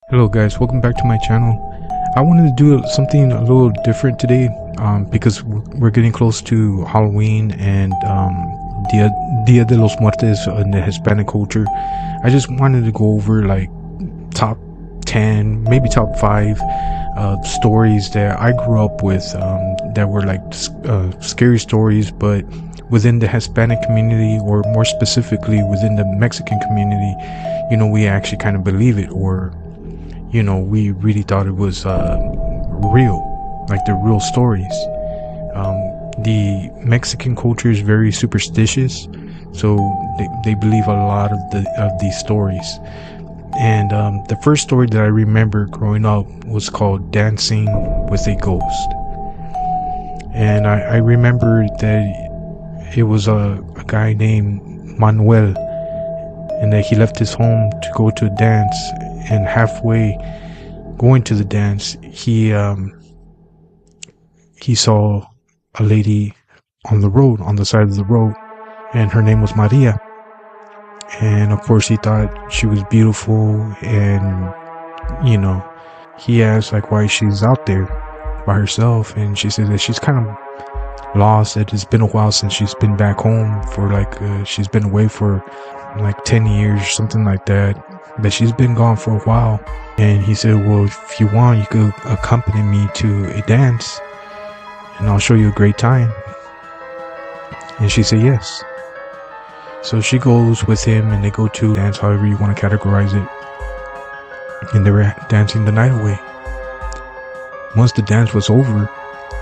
Hello guys, welcome back to my channel. I wanted to do something a little different today because we're getting close to Halloween and Dia de los Muertos in the Hispanic culture. I just wanted to go over like top 10, maybe top 5 stories that I grew up with that were like scary stories, but within the Hispanic community, or more specifically within the Mexican community, we actually kind of believe it, or we really thought it was real, like the real stories. The Mexican culture is very superstitious, so they believe a lot of these stories. And the first story that I remember growing up was called Dancing with a Ghost. And I remember that it was a guy named Manuel, and that he left his home to go to a dance, and halfway going to the dance, he saw a lady on the side of the road, and her name was Maria. And of course he thought she was beautiful, and he asked like why she's out there by herself, and she said that she's kind of lost, that it's been a while since she's been back home, for she's been away for like 10 years, something like that she's been gone for a while. And he said, well, if you want, you could accompany me to a dance and I'll show you a great time. And she said yes. So she goes with him, and they go to dance, however you want to categorize it, and they were dancing the night away. Once the dance was over,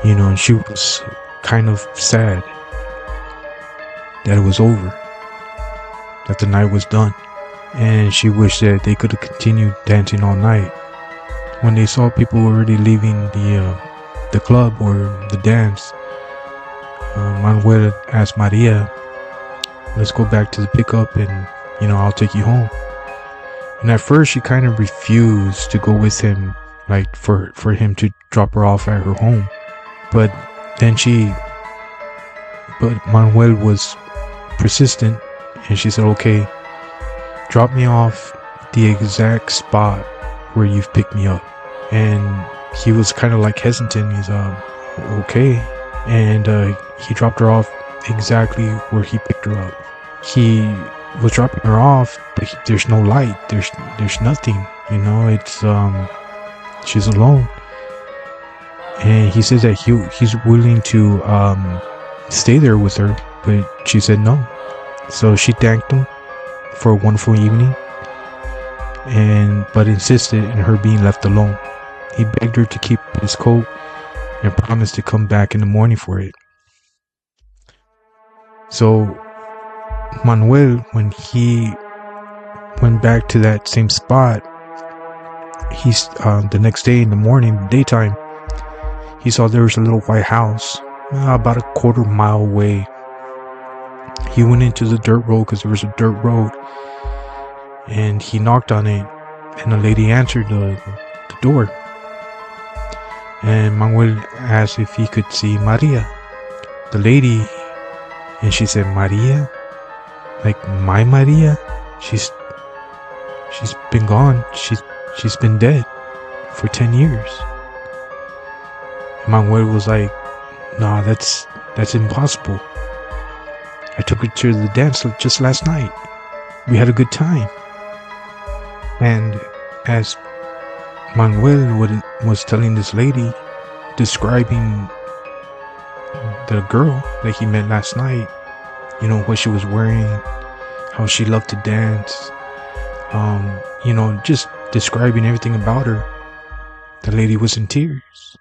and she was kind of sad that it was over, that the night was done, and she wished that they could have continued dancing all night. When they saw people already leaving the club or the dance, Manuel asked Maria, let's go back to the pickup, and I'll take you home. And at first she kind of refused to go with him, like for him to drop her off at her home. But Manuel was persistent, and she said, okay, drop me off the exact spot where you've picked me up. And he was kind of like hesitant. He's okay. And he dropped her off exactly where he picked her up. He was dropping her off, but there's no light, there's nothing, it's she's alone. And he says that he's willing to stay there with her, but she said no. So she thanked him for a wonderful evening, but insisted in her being left alone. He begged her to keep his coat and promised to come back in the morning for it. So Manuel, when he went back to that same spot, he's the next day in the morning, daytime, he saw there was a little white house about a quarter mile away. He went into the dirt road, because there was a dirt road, and he knocked on it, and a lady answered the door. And Manuel asked if he could see Maria, the lady, and she said, Maria? Like my Maria? She's been gone. She's been dead for 10 years. And Manuel was like, nah, that's impossible. I took her to the dance just last night. We had a good time. And as Manuel was telling this lady, describing the girl that he met last night, what she was wearing, how she loved to dance, just describing everything about her, the lady was in tears.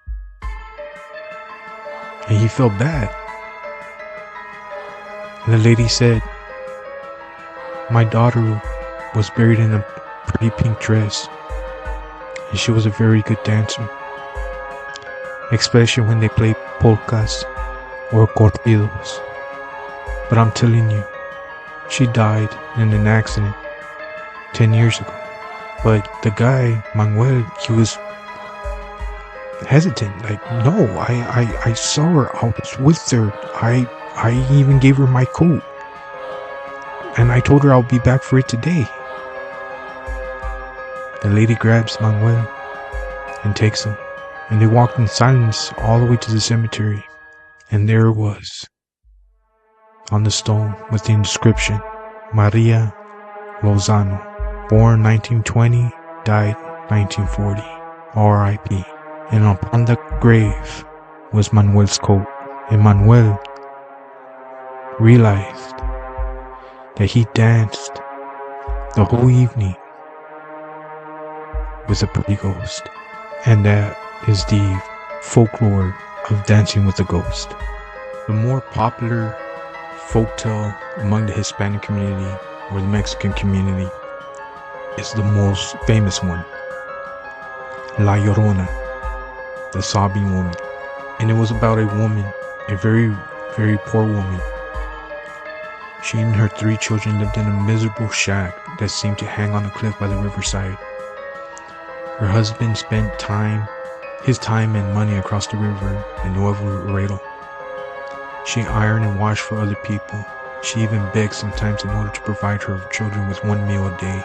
And he felt bad. And the lady said, my daughter was buried in a pretty pink dress, and she was a very good dancer, especially when they play polkas or corridos. But I'm telling you, she died in an accident 10 years ago. But the guy, Manuel, he was hesitant, like, no, I saw her, I was with her, I even gave her my coat, and I told her I'll be back for it today. The lady grabs Manuel and takes him, and they walked in silence all the way to the cemetery. And there it was, on the stone with the inscription, Maria Lozano, born 1920, died 1940, R.I.P. And upon the grave was Manuel's coat. And Manuel realized that he danced the whole evening with a pretty ghost. And that is the folklore of dancing with a ghost. The more popular folktale among the Hispanic community or the Mexican community is the most famous one, La Llorona, the sobbing woman. And it was about a woman, a very, very poor woman. She and her 3 children lived in a miserable shack that seemed to hang on a cliff by the riverside. Her husband spent his time and money across the river in Nuevo Laredo. She ironed and washed for other people. She even begged sometimes in order to provide her children with 1 meal a day.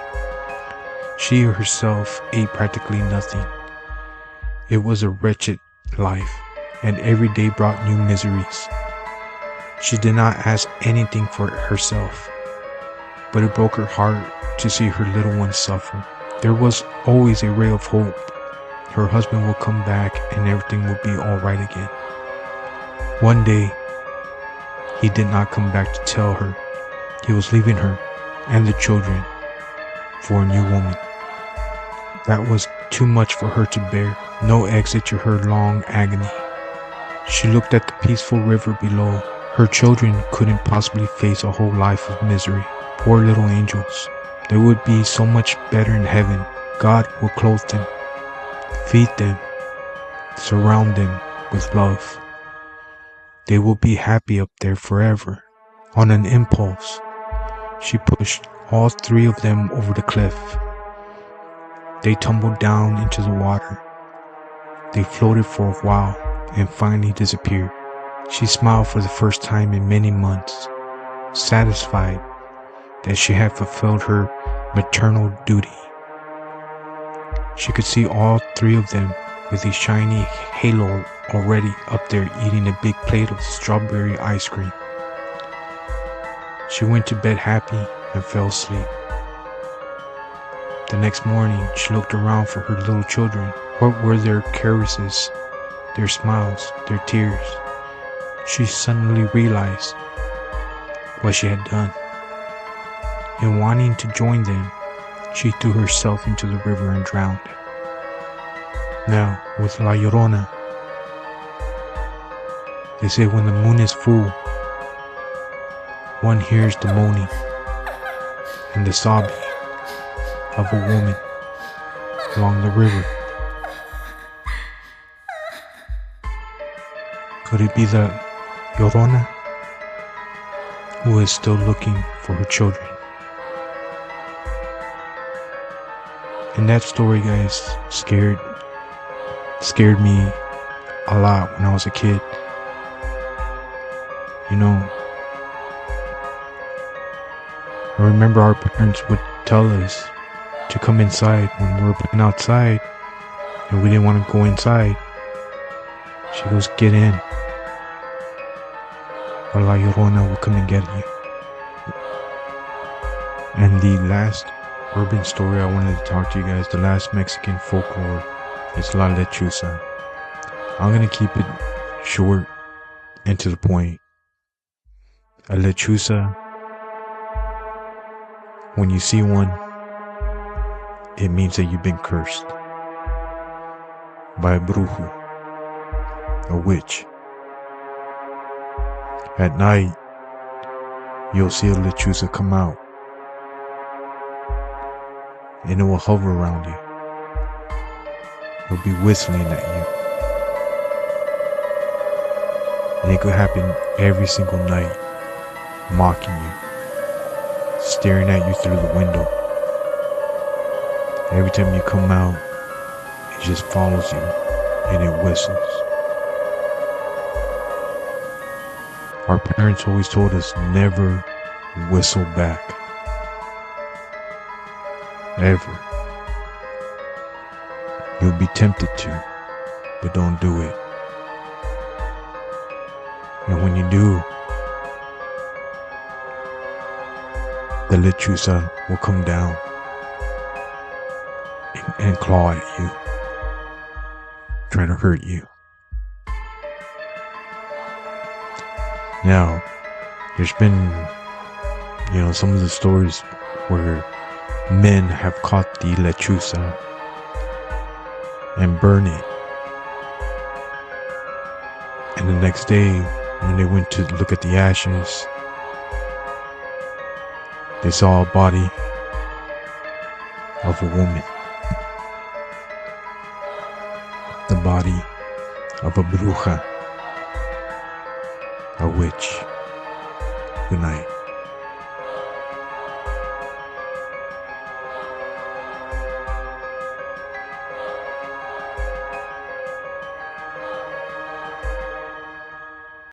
She herself ate practically nothing. It was a wretched life, and every day brought new miseries. She did not ask anything for herself, but it broke her heart to see her little ones suffer. There was always a ray of hope. Her husband would come back and everything would be all right again. One day, he did not come back to tell her he was leaving her and the children for a new woman. That was too much for her to bear. No exit to her long agony. She looked at the peaceful river below. Her children couldn't possibly face a whole life of misery. Poor little angels. They would be so much better in heaven. God will clothe them, feed them, surround them with love. They will be happy up there forever. On an impulse, she pushed all 3 of them over the cliff. They tumbled down into the water. They floated for a while and finally disappeared. She smiled for the first time in many months, satisfied that she had fulfilled her maternal duty. She could see all 3 of them with a shiny halo already up there eating a big plate of strawberry ice cream. She went to bed happy and fell asleep. The next morning, she looked around for her little children. What were their caresses, their smiles, their tears? She suddenly realized what she had done. In wanting to join them, she threw herself into the river and drowned. Now, with La Llorona, they say when the moon is full, one hears the moaning and the sobbing of a woman along the river. Could it be the Llorona who is still looking for her children? And that story, guys, scared me a lot when I was a kid. You know, I remember our parents would tell us to come inside when we were playing outside and we didn't want to go inside. She goes, get in, or La Llorona will come and get you. And the last urban story I wanted to talk to you guys, the last Mexican folklore, is La Lechuza. I'm going to keep it short and to the point. A lechuza, when you see one, it means that you've been cursed by a brujo, a witch. At night, you'll see a lechuza come out, and it will hover around you. It'll be whistling at you. And it could happen every single night, mocking you, staring at you through the window. Every time you come out, it just follows you and it whistles. Our parents always told us never whistle back. Ever. You'll be tempted to, but don't do it. And when you do, the lechuza will come down and claw at you, trying to hurt you. Now, there's been, some of the stories where men have caught the lechuza and burn it. And the next day, when they went to look at the ashes, they saw a body of a woman. The body of a bruja, a witch. Good night.